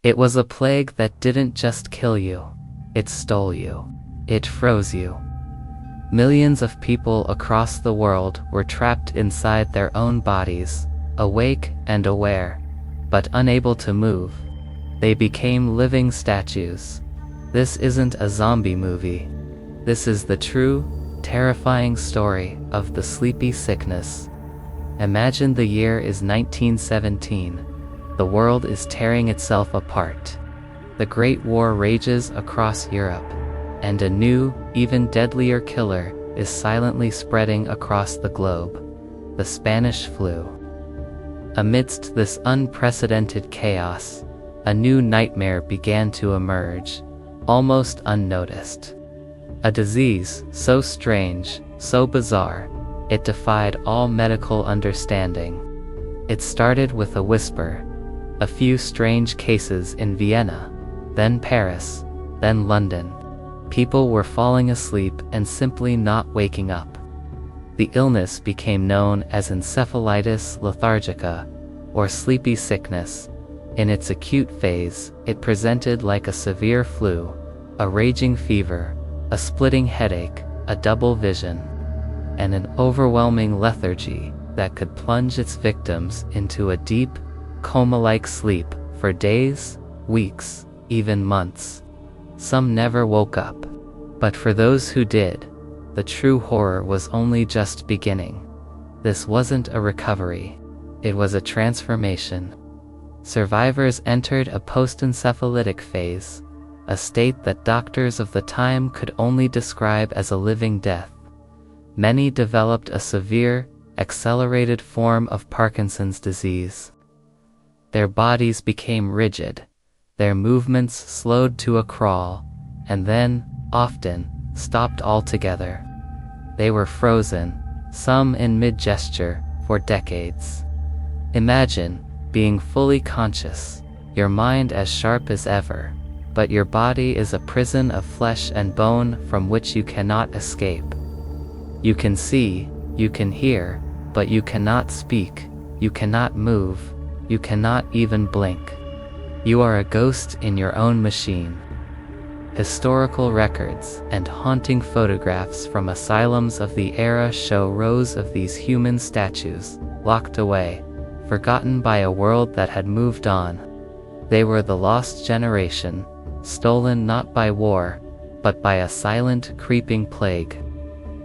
It was a plague that didn't just kill you, it stole you. It froze you. Millions of people across the world were trapped inside their own bodies, awake and aware, but unable to move. They became living statues. This isn't a zombie movie. This is the true, terrifying story of the sleepy sickness. Imagine the year is 1917. The world is tearing itself apart. The Great War rages across Europe, and a new, even deadlier killer is silently spreading across the globe: the Spanish flu. Amidst this unprecedented chaos, a new nightmare began to emerge, almost unnoticed. A disease so strange, so bizarre, it defied all medical understanding. It started with a whisper, a few strange cases in Vienna, then Paris, then London. People were falling asleep and simply not waking up. The illness became known as Encephalitis Lethargica, or sleepy sickness. In its acute phase, it presented like a severe flu, a raging fever, a splitting headache, a double vision, and an overwhelming lethargy that could plunge its victims into a deep, coma-like sleep for days, weeks, even months. Some never woke up. But for those who did, the true horror was only just beginning. This wasn't a recovery. It was a transformation. Survivors entered a post-encephalitic phase, a state that doctors of the time could only describe as a living death. Many developed a severe, accelerated form of Parkinson's disease. Their bodies became rigid, their movements slowed to a crawl, and then, often, stopped altogether. They were frozen, some in mid-gesture, for decades. Imagine being fully conscious, your mind as sharp as ever, but your body is a prison of flesh and bone from which you cannot escape. You can see, you can hear, but you cannot speak, you cannot move, you cannot even blink. You are a ghost in your own machine. Historical records and haunting photographs from asylums of the era show rows of these human statues, locked away, forgotten by a world that had moved on. They were the lost generation, stolen not by war, but by a silent, creeping plague.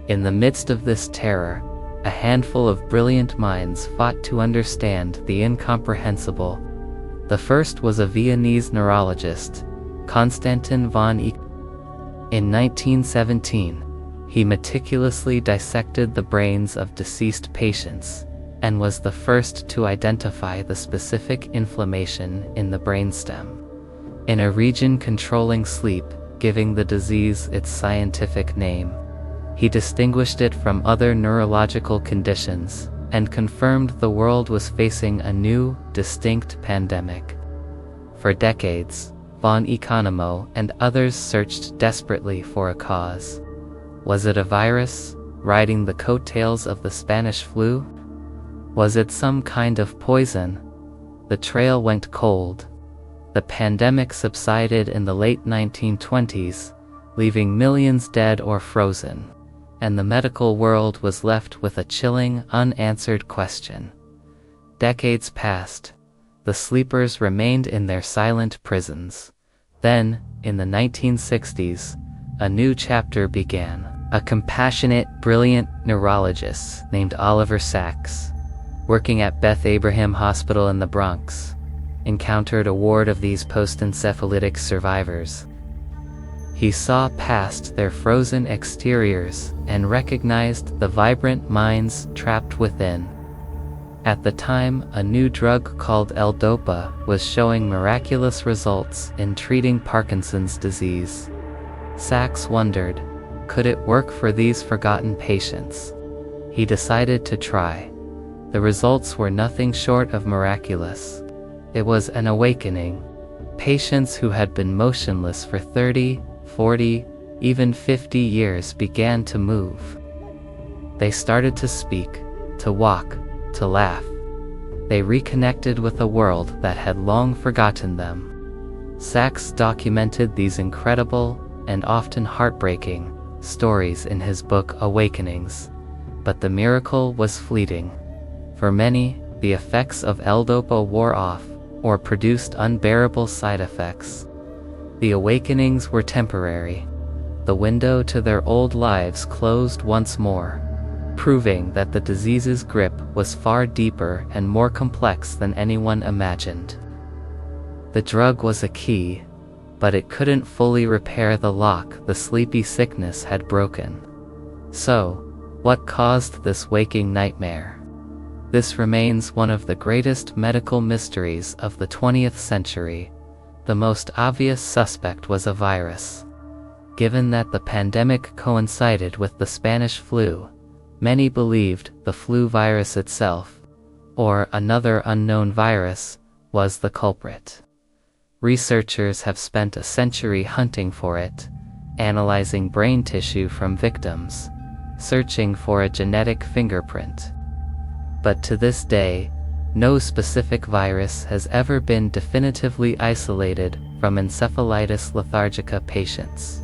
In the midst of this terror, a handful of brilliant minds fought to understand the incomprehensible. The first was a Viennese neurologist, Konstantin von Eyck. In 1917, he meticulously dissected the brains of deceased patients, and was the first to identify the specific inflammation in the brainstem, in a region controlling sleep, giving the disease its scientific name. He distinguished it from other neurological conditions, and confirmed the world was facing a new, distinct pandemic. For decades, von Eyck and others searched desperately for a cause. Was it a virus, riding the coattails of the Spanish flu? Was it some kind of poison? The trail went cold. The pandemic subsided in the late 1920s, leaving millions dead or frozen, and the medical world was left with a chilling, unanswered question. Decades passed. The sleepers remained in their silent prisons. Then, in the 1960s, a new chapter began. A compassionate, brilliant neurologist named Oliver Sacks, working at Beth Abraham Hospital in the Bronx, encountered a ward of these post-encephalitic survivors. He saw past their frozen exteriors and recognized the vibrant minds trapped within. At the time, a new drug called L-Dopa was showing miraculous results in treating Parkinson's disease. Sacks wondered, could it work for these forgotten patients? He decided to try. The results were nothing short of miraculous. It was an awakening. Patients who had been motionless for 30, 40, even 50 years began to move. They started to speak, to walk, to laugh. They reconnected with a world that had long forgotten them. Sachs documented these incredible, and often heartbreaking, stories in his book Awakenings. But the miracle was fleeting. For many, the effects of L-Dopa wore off, or produced unbearable side effects. The awakenings were temporary. The window to their old lives closed once more, proving that the disease's grip was far deeper and more complex than anyone imagined. The drug was a key, but it couldn't fully repair the lock the sleepy sickness had broken. So, what caused this waking nightmare? This remains one of the greatest medical mysteries of the 20th century. The most obvious suspect was a virus. Given that the pandemic coincided with the Spanish flu, many believed the flu virus itself, or another unknown virus, was the culprit. Researchers have spent a century hunting for it, analyzing brain tissue from victims, searching for a genetic fingerprint. But to this day, no specific virus has ever been definitively isolated from encephalitis lethargica patients.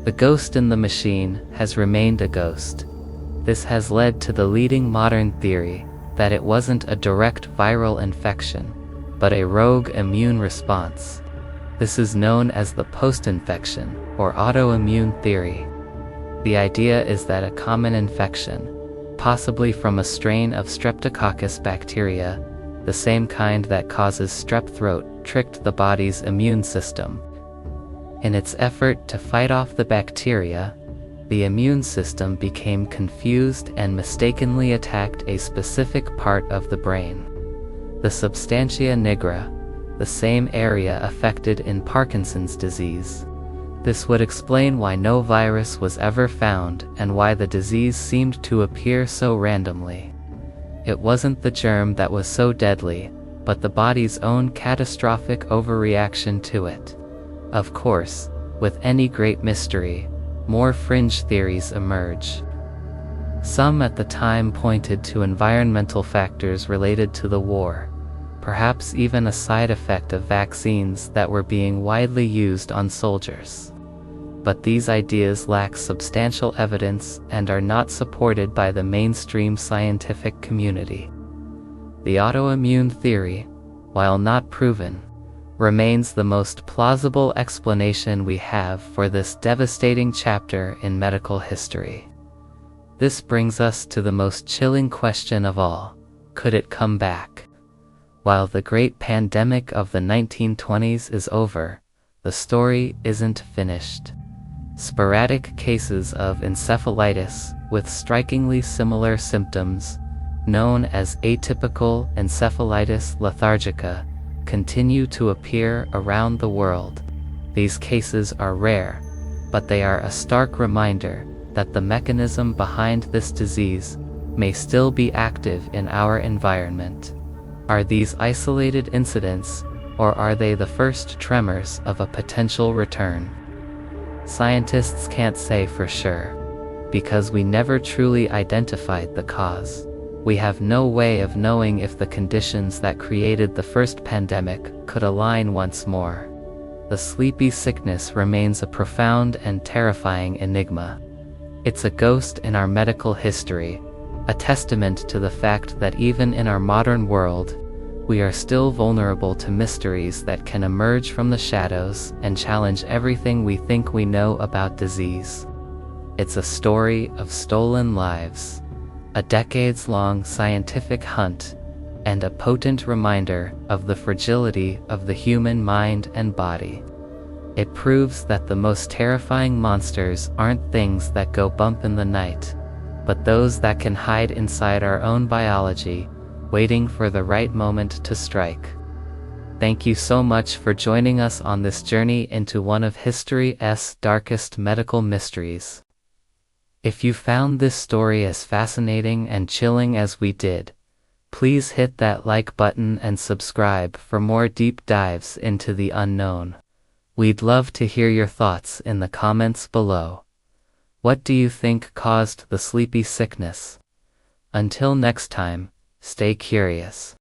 The ghost in the machine has remained a ghost. This has led to the leading modern theory that it wasn't a direct viral infection, but a rogue immune response. This is known as the post-infection or autoimmune theory. The idea is that a common infection, possibly from a strain of Streptococcus bacteria, the same kind that causes strep throat, tricked the body's immune system. In its effort to fight off the bacteria, the immune system became confused and mistakenly attacked a specific part of the brain, the substantia nigra, the same area affected in Parkinson's disease. This would explain why no virus was ever found and why the disease seemed to appear so randomly. It wasn't the germ that was so deadly, but the body's own catastrophic overreaction to it. Of course, with any great mystery, more fringe theories emerge. Some at the time pointed to environmental factors related to the war, perhaps even a side effect of vaccines that were being widely used on soldiers. But these ideas lack substantial evidence and are not supported by the mainstream scientific community. The autoimmune theory, while not proven, remains the most plausible explanation we have for this devastating chapter in medical history. This brings us to the most chilling question of all: could it come back? While the great pandemic of the 1920s is over, the story isn't finished. Sporadic cases of encephalitis with strikingly similar symptoms, known as atypical encephalitis lethargica, continue to appear around the world. These cases are rare, but they are a stark reminder that the mechanism behind this disease may still be active in our environment. Are these isolated incidents, or are they the first tremors of a potential return? Scientists can't say for sure, because we never truly identified the cause. We have no way of knowing if the conditions that created the first pandemic could align once more. The sleepy sickness remains a profound and terrifying enigma. It's a ghost in our medical history, a testament to the fact that even in our modern world, we are still vulnerable to mysteries that can emerge from the shadows and challenge everything we think we know about disease. It's a story of stolen lives, a decades-long scientific hunt, and a potent reminder of the fragility of the human mind and body. It proves that the most terrifying monsters aren't things that go bump in the night, but those that can hide inside our own biology, waiting for the right moment to strike. Thank you so much for joining us on this journey into one of history's darkest medical mysteries. If you found this story as fascinating and chilling as we did, please hit that like button and subscribe for more deep dives into the unknown. We'd love to hear your thoughts in the comments below. What do you think caused the sleepy sickness? Until next time, stay curious.